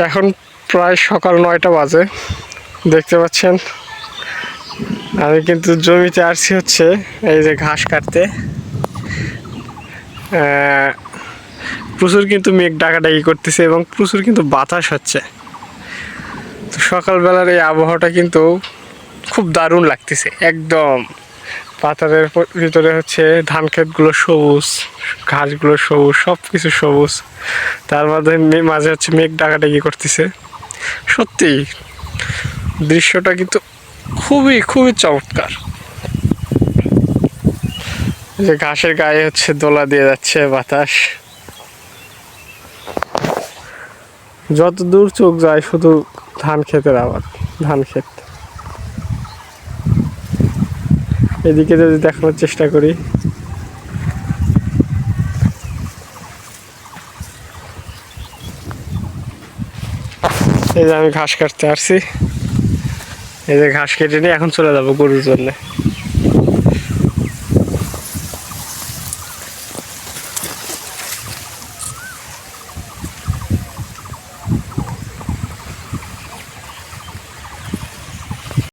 এখন প্রায় সকাল 9টা বাজে। দেখতে পাচ্ছেন আমি কিন্তু জমিতে আসছি হচ্ছে এই যে ঘাস কাটতে। প্রচুর কিন্তু মেঘ ডাকাডাকি করতেছে এবং প্রচুর কিন্তু বাতাস হচ্ছে। তো সকালবেলার এই আবহাওয়াটা কিন্তু খুব দারুণ লাগতেছে। একদম পাতাদের ভিতরে হচ্ছে ধান ক্ষেতগুলো সবুজ, ঘাসগুলো সবুজ, সব কিছু সবুজ, তার মাঝে মাঝে হচ্ছে মেঘ ডাকাডাকি করতেছে। সত্যি দৃশ্যটা কিন্তু খুবই খুবই চমৎকার। যে ঘাসের গায়ে হচ্ছে দোলা দিয়ে যাচ্ছে বাতাস, যত দূর চোখ যায় শুধু ধান ক্ষেতের আবাদ, ধান ক্ষেত। এদিকে যদি দেখানোর চেষ্টা করি, এই যে আমি ঘাস কাটতে আসছি, এই যে ঘাস কেটে নিয়ে এখন চলে যাবো গরুর জন্য।